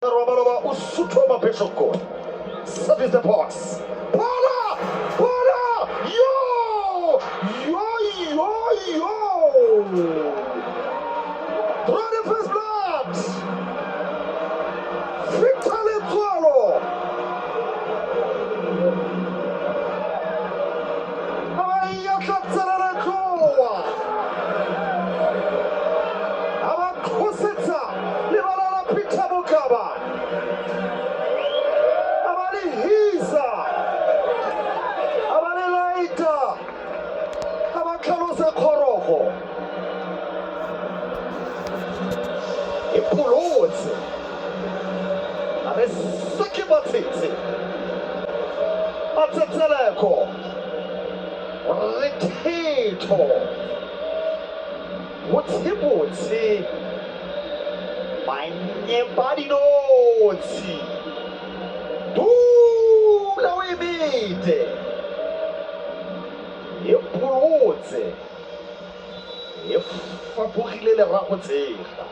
Romanova usutoma peshoko. Service the box. Para! Yo! Throw the first blood. Victor Letwalo. Abayakatsalala toa. Abakosetsa. Libalala pita mukaba. Abalihiza. Abalilaita. Abakaluza koroko. Ipulotse. Abesaki batitsi. Atsetseleko. Retito. Wotibotsi. Manye badinotsi. Dula wemite. Ipulotse. Ifapukile le rakotsega.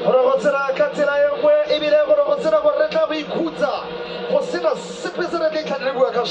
Rogotsela ka tsela e nngwe ebile go rogotsela go retla boikhutsa go sena sepe se re tla itlhatlhelwa ka